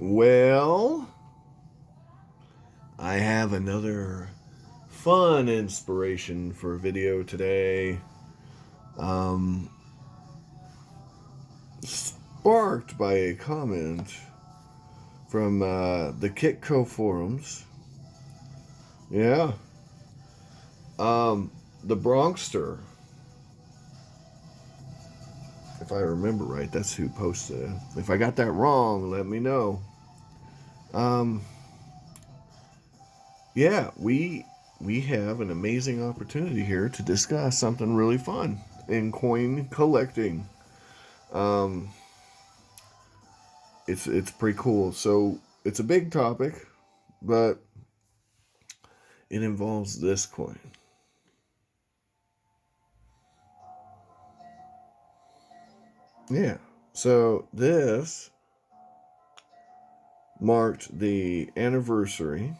Well, I have another fun inspiration for a video today. Sparked by a comment from the Kitco forums. Yeah. The Bronxster. If I remember right, that's who posted it. If I got that wrong, let me know. Yeah, we have an amazing opportunity here to discuss something really fun in coin collecting. It's pretty cool. So it's a big topic, but it involves this coin. Yeah. So this marked the anniversary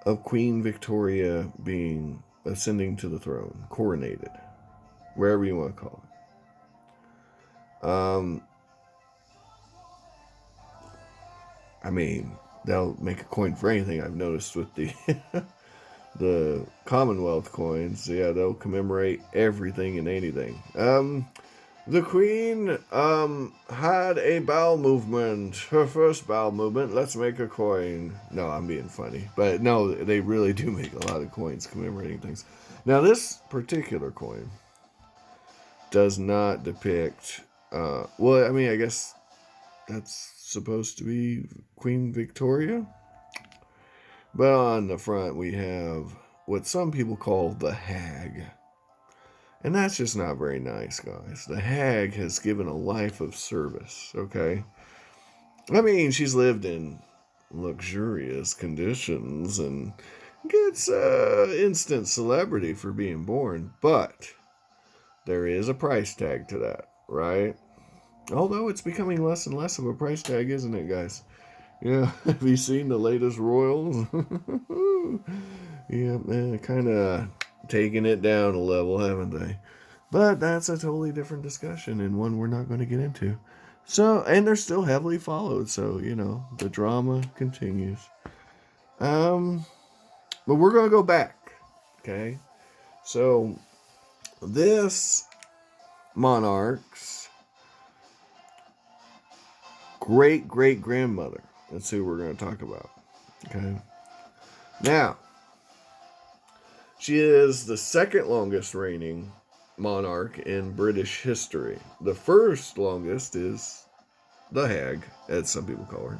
of Queen Victoria being ascending to the throne, coronated, wherever you want to call it. I mean, they'll make a coin for anything. I've noticed with the the commonwealth coins. Yeah, they'll commemorate everything and anything. The Queen had a bowel movement. Her first bowel movement. Let's make a coin. No, I'm being funny. But no, they really do make a lot of coins commemorating things. Now, this particular coin does not depict... well, I mean, I guess that's supposed to be Queen Victoria. But on the front, we have what some people call the hag. And that's just not very nice, guys. The hag has given a life of service, okay? I mean, she's lived in luxurious conditions and gets instant celebrity for being born. But there is a price tag to that, right? Although it's becoming less and less of a price tag, isn't it, guys? Yeah, have you seen the latest royals? Yeah, man, kind of taking it down a level, haven't they? But that's a totally different discussion and one we're not going to get into. So, and they're still heavily followed, so, you know, the drama continues. But we're going to go back, okay? So, this monarch's great-great-grandmother, that's who we're going to talk about, okay? Now, she is the second longest reigning monarch in British history. The first longest is the hag, as some people call her.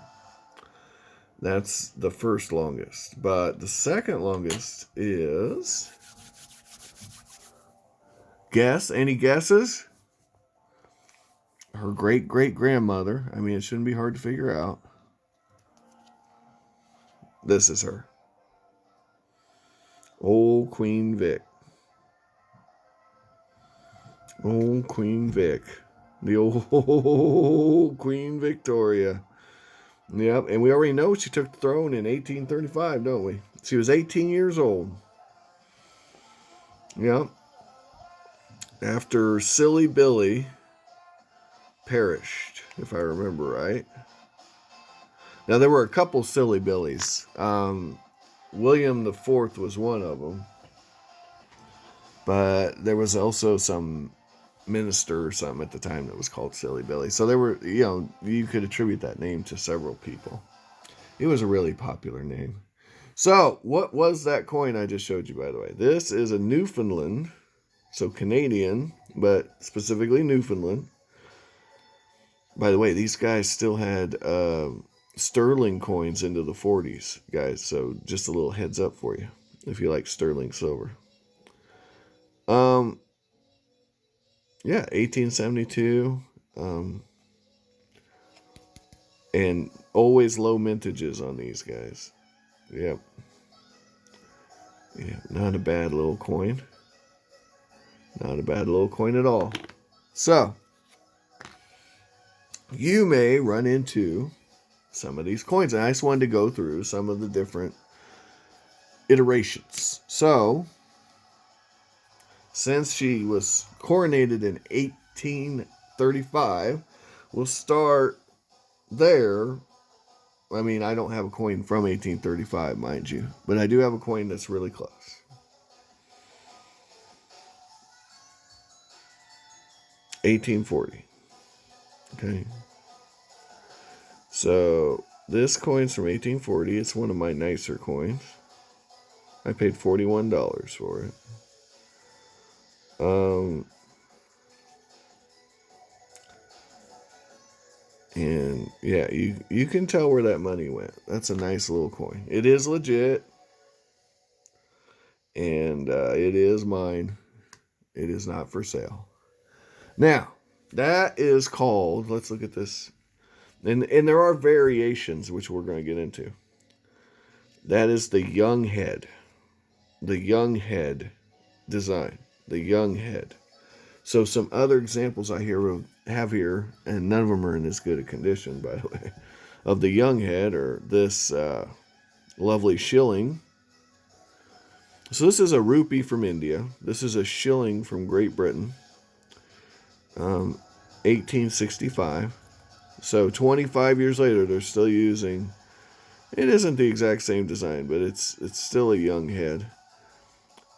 That's the first longest. But the second longest is... Guess? Any guesses? Her great-great-grandmother. I mean, it shouldn't be hard to figure out. This is her. Old Queen Vic. Old Queen Vic. The old Queen Victoria. Yep, and we already know she took the throne in 1835, don't we? She was 18 years old. Yep. After Silly Billy perished, if I remember right. Now, there were a couple Silly Billies. William IV was one of them. But there was also some minister or something at the time that was called Silly Billy. So there were, you know, you could attribute that name to several people. It was a really popular name. So, what was that coin I just showed you, by the way? This is a Newfoundland, so Canadian, but specifically Newfoundland. By the way, these guys still had sterling coins into the 40s, guys. So, just a little heads up for you, if you like sterling silver. Yeah, 1872. And always low mintages on these guys. Yep. Yeah, not a bad little coin. Not a bad little coin at all. So, you may run into some of these coins. And I just wanted to go through some of the different iterations. So, since she was coronated in 1835, we'll start there, I mean, I don't have a coin from 1835, mind you, but I do have a coin that's really close. 1840. Okay. So this coin's from 1840. It's one of my nicer coins. I paid $41 for it. And yeah, you can tell where that money went. That's a nice little coin. It is legit. And it is mine. It is not for sale. Now, that is called, let's look at this. And there are variations, which we're going to get into. That is the young head. The young head design. The young head. So some other examples I have here, and none of them are in as good a condition, by the way, of the young head, are this lovely shilling. So this is a rupee from India. This is a shilling from Great Britain. 1865. So 25 years later, they're still using. It isn't the exact same design, but it's still a young head.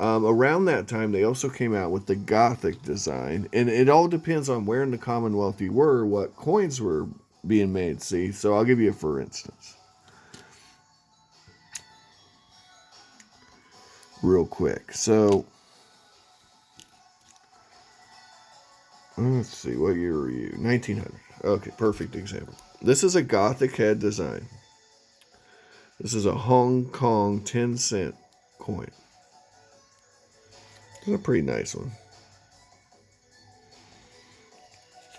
Around that time, they also came out with the Gothic design, and it all depends on where in the Commonwealth you were, what coins were being made. See, so I'll give you a for instance, real quick. So let's see, what year were you? 1900. Okay, perfect example. This is a Gothic Head design. This is a Hong Kong 10-cent coin. It's a pretty nice one.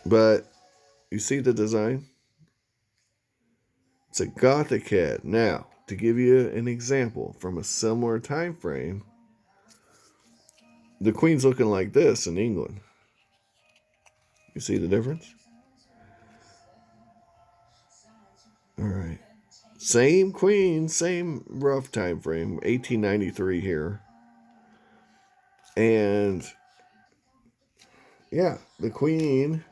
But you see the design? It's a Gothic Head. Now, to give you an example from a similar time frame, the Queen's looking like this in England. You see the difference? All right. Same Queen, same rough time frame, 1893 here. And yeah, the Queen,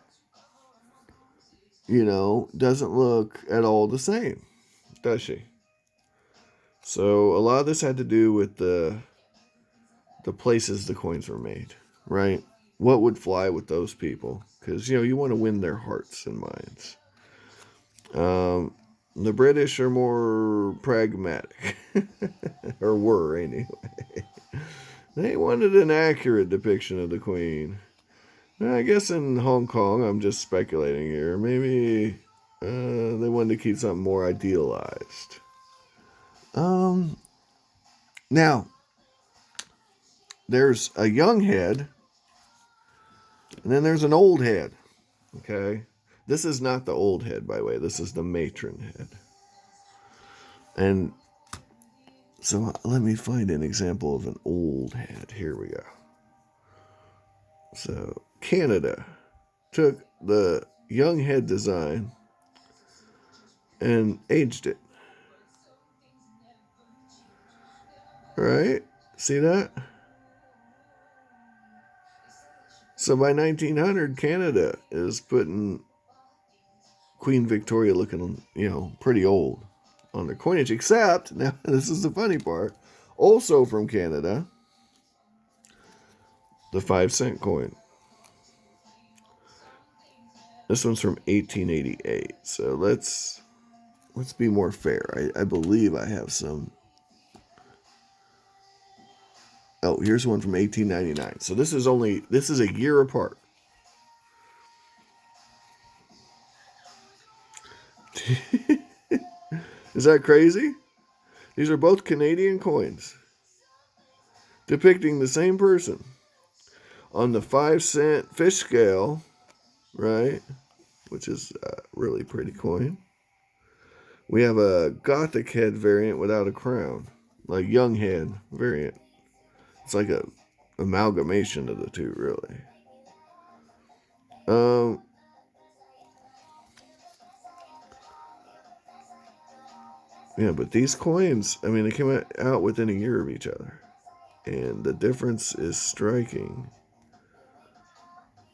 doesn't look at all the same, does she? So a lot of this had to do with the places the coins were made, right? What would fly with those people? Because, you want to win their hearts and minds. The British are more pragmatic, or were anyway. They wanted an accurate depiction of the Queen. I guess in Hong Kong, I'm just speculating here, maybe they wanted to keep something more idealized. Now, there's a young head, and then there's an old head, okay? This is not the old head, by the way. This is the matron head. And so let me find an example of an old head. Here we go. So Canada took the young head design and aged it. Right? See that? So by 1900, Canada is putting Queen Victoria looking, pretty old on their coinage. Except, now this is the funny part, also from Canada, the 5-cent coin. This one's from 1888. So let's be more fair. I believe I have some. Oh, here's one from 1899. So this is a year apart. Is that crazy? These are both Canadian coins depicting the same person on the 5-cent fish scale, right? Which is a really pretty coin. We have a Gothic Head variant without a crown, like young head variant. It's like a amalgamation of the two, really. Yeah, but these coins, they came out within a year of each other. And the difference is striking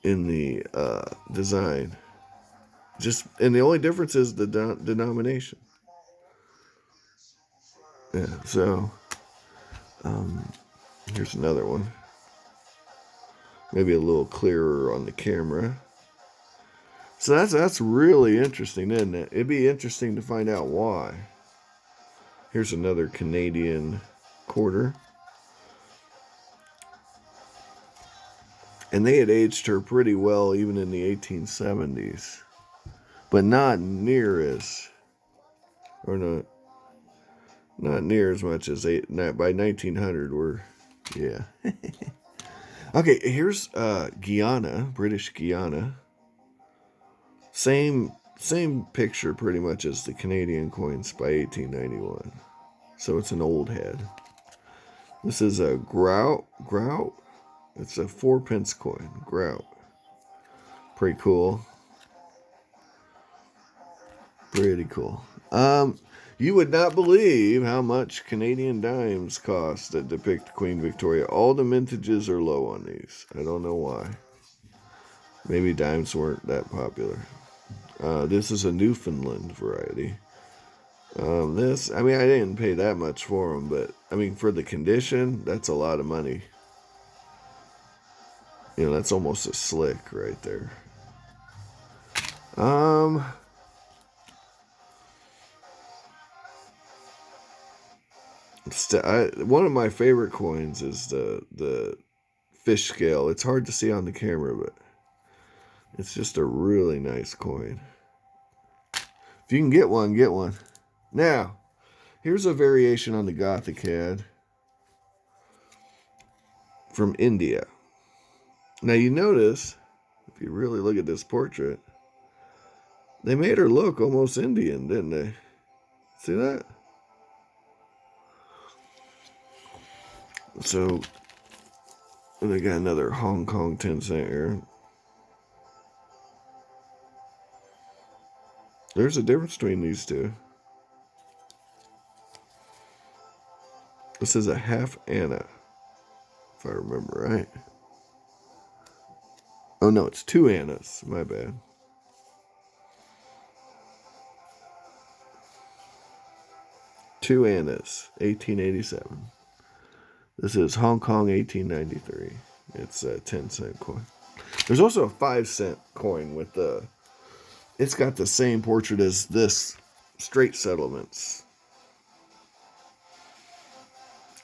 in the design. And the only difference is the denomination. Yeah, so here's another one. Maybe a little clearer on the camera. So that's really interesting, isn't it? It'd be interesting to find out why. Here's another Canadian quarter. And they had aged her pretty well even in the 1870s. But not near as, or not near as much as by 1900 were, yeah. Okay, here's Guyana, British Guyana. Same picture pretty much as the Canadian coins by 1891. So it's an old head. This is a grout. It's a 4-pence coin, grout. Pretty cool. Pretty cool. You would not believe how much Canadian dimes cost that depict Queen Victoria. All the mintages are low on these. I don't know why. Maybe dimes weren't that popular. This is a Newfoundland variety. I didn't pay that much for them, but, for the condition, that's a lot of money. That's almost a slick right there. One of my favorite coins is the fish scale. It's hard to see on the camera, but it's just a really nice coin. If you can get one, get one. Now, here's a variation on the Gothic Head from India. Now you notice, if you really look at this portrait, they made her look almost Indian, didn't they? See that? So, they got another Hong Kong 10-cent here. There's a difference between these two. This is a half Anna, if I remember right. Oh no, it's 2 Annas. My bad. Two Annas, 1887. This is Hong Kong, 1893. It's a 10-cent coin. There's also a 5-cent coin with it's got the same portrait as this Straight Settlements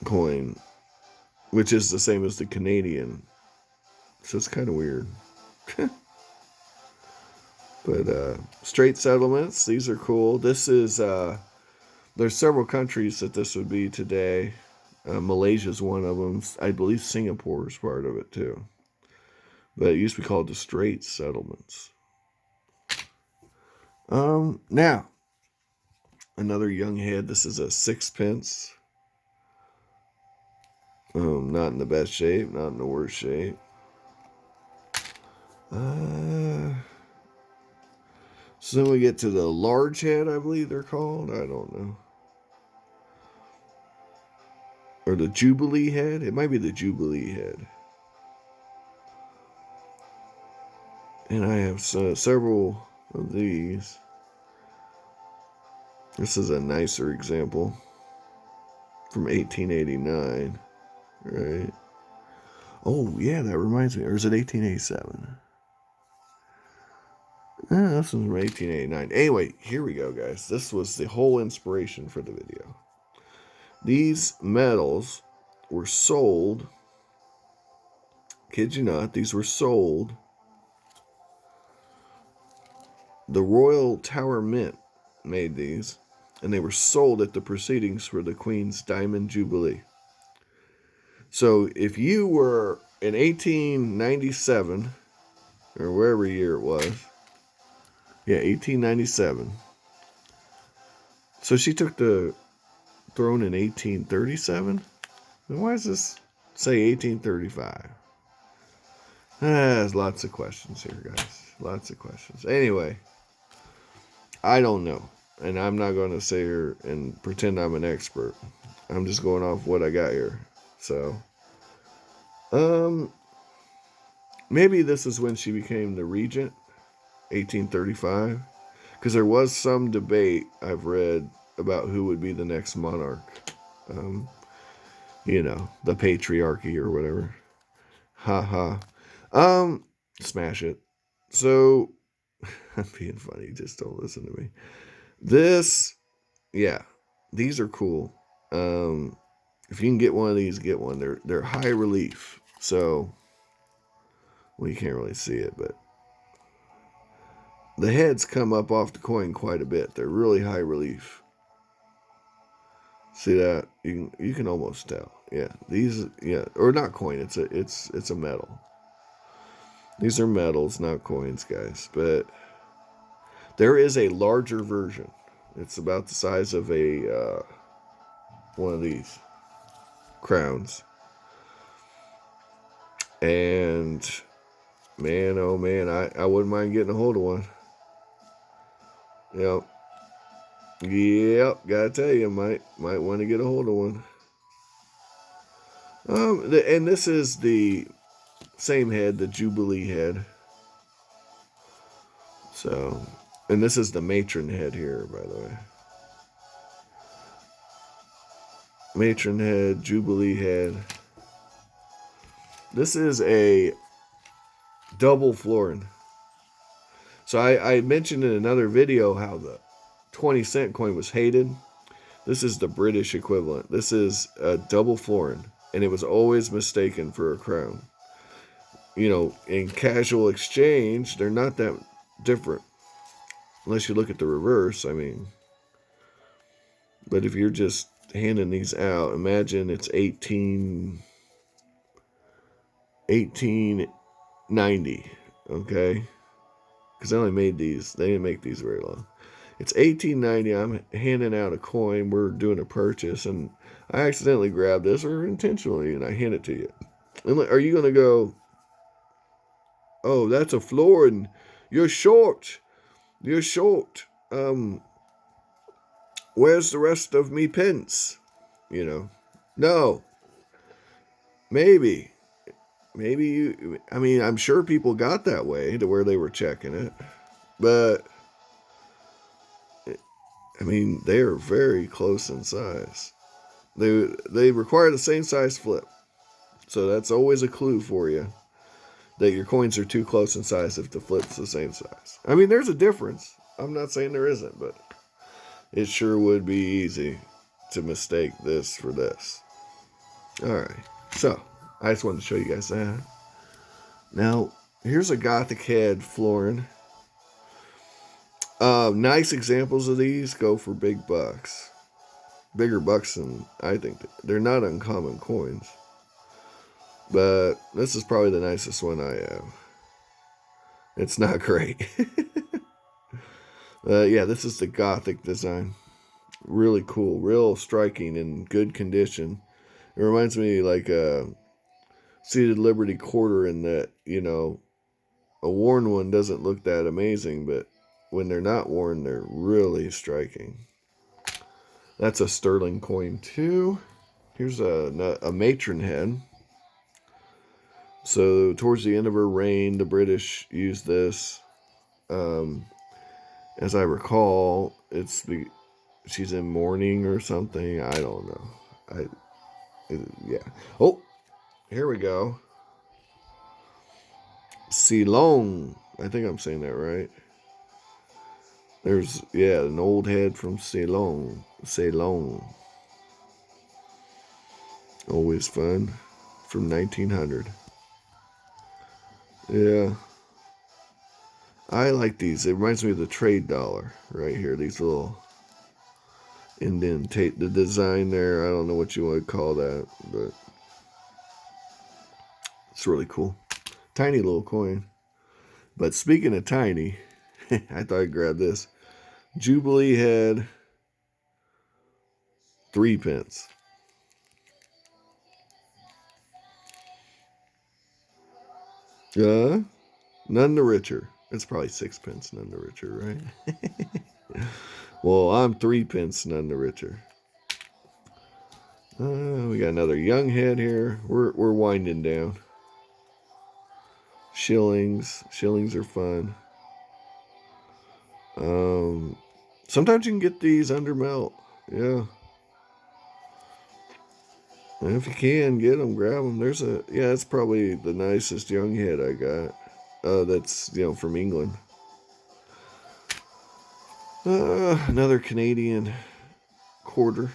coin, which is the same as the Canadian. So it's kind of weird. But Straight Settlements, these are cool. This is, there's several countries that this would be today. Malaysia's one of them. I believe Singapore is part of it too. But it used to be called the Straight Settlements. Now, another young head. This is a Sixpence. Not in the best shape, not in the worst shape. So then we get to the large head, I believe they're called. I don't know. Or the Jubilee Head. It might be the Jubilee Head. And I have several of these. This is a nicer example from 1889, right? Oh, yeah, that reminds me. Or is it 1887? This was from 1889. Anyway, here we go, guys. This was the whole inspiration for the video. These medals were sold, kid you not, these were sold. The Royal Tower Mint made these, and they were sold at the proceedings for the Queen's Diamond Jubilee. So if you were in 1897, or wherever year it was, 1897. So she took the throne in 1837? Then why does this say 1835? There's lots of questions here, guys. Lots of questions. Anyway, I don't know. And I'm not going to sit here and pretend I'm an expert. I'm just going off what I got here. So, maybe this is when she became the regent. 1835? Because there was some debate I've read about who would be the next monarch. Um, the patriarchy or whatever. Ha ha. Smash it. So, I'm being funny. Just don't listen to me. This, yeah, these are cool. If you can get one of these, get one. They're high relief. So, well, you can't really see it, but the heads come up off the coin quite a bit. They're really high relief. See that? You can almost tell. Yeah, these, yeah, or not coin. It's a metal. These are metals, not coins, guys. But there is a larger version. It's about the size of a one of these crowns. And man, oh man, I wouldn't mind getting a hold of one. Yep, gotta tell you, might want to get a hold of one. And this is the same head, the Jubilee Head. So, and this is the matron head here, by the way. Matron head, Jubilee Head. This is a double florin. So I mentioned in another video how the 20-cent coin was hated. This is the British equivalent. This is a double florin, and it was always mistaken for a crown. In casual exchange, they're not that different. Unless you look at the reverse, I mean. But if you're just handing these out, imagine it's 1890, okay? Because they only made these. They didn't make these very long. It's 1890. I'm handing out a coin. We're doing a purchase, and I accidentally grab this, or intentionally, and I hand it to you. And are you going to go, oh, that's a florin. You're short. You're short. Where's the rest of me pence? No. Maybe I'm sure people got that way to where they were checking it, but they are very close in size. They require the same size flip, so that's always a clue for you that your coins are too close in size if the flip's the same size. There's a difference. I'm not saying there isn't, but it sure would be easy to mistake this for this. All right, so I just wanted to show you guys that. Now, here's a Gothic Head florin. Nice examples of these go for big bucks. Bigger bucks than I think. They're not uncommon coins. But this is probably the nicest one I have. It's not great. Yeah, this is the Gothic design. Really cool. Real striking and good condition. It reminds me like a Seated Liberty quarter in that, a worn one doesn't look that amazing, but when they're not worn, they're really striking. That's a sterling coin too. Here's a matron head. So towards the end of her reign, the British used this. As I recall, she's in mourning or something. I don't know. Yeah. Oh, here we go. Ceylon. I think I'm saying that right. There's, an old head from Ceylon. Always fun. From 1900. Yeah. I like these. It reminds me of the trade dollar right here. These little indentate. The design there, I don't know what you want to call that, but it's really cool. Tiny little coin. But speaking of tiny, I thought I'd grab this. Jubilee Head, 3p. None the richer. It's probably 6p, none the richer, right? Well, I'm 3p, none the richer. We got another young head here. We're winding down. Shillings are fun. Sometimes you can get these under melt. Yeah. And if you can get them, grab them. It's probably the nicest young head I got. That's, from England. Another Canadian quarter.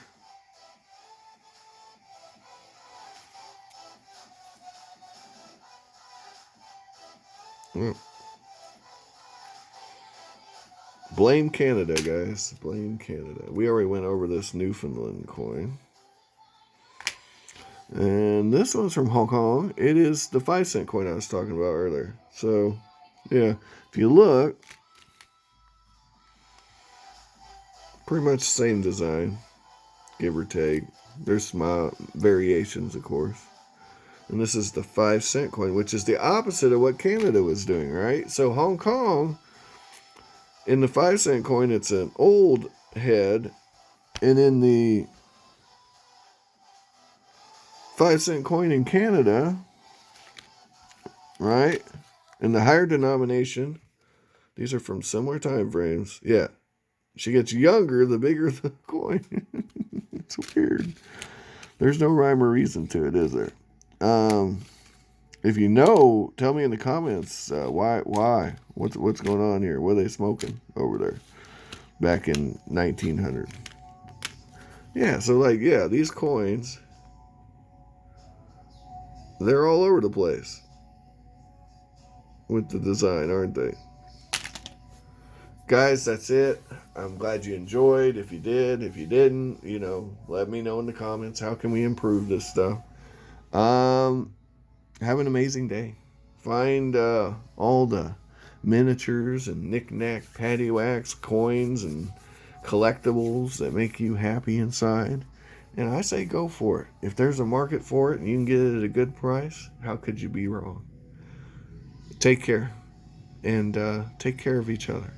Blame Canada, guys. Blame Canada. We already went over this Newfoundland coin. And this one's from Hong Kong. It is the 5-cent coin I was talking about earlier. So, yeah, if you look, pretty much the same design, give or take. There's some variations, of course. And this is the 5-cent coin, which is the opposite of what Canada was doing, right? So Hong Kong, in the 5-cent coin, it's an old head. And in the 5-cent coin in Canada, right, in the higher denomination, these are from similar time frames. Yeah, she gets younger the bigger the coin. It's weird. There's no rhyme or reason to it, is there? If you know, tell me in the comments why. What's going on here? What are they smoking over there back in 1900? Yeah, so these coins, they're all over the place with the design, aren't they? Guys, that's it. I'm glad you enjoyed. If you did, if you didn't, let me know in the comments. How can we improve this stuff? Have an amazing day. Find all the miniatures and knick-knack, paddywhacks, coins, and collectibles that make you happy inside. And I say go for it. If there's a market for it and you can get it at a good price, how could you be wrong? Take care. And take care of each other.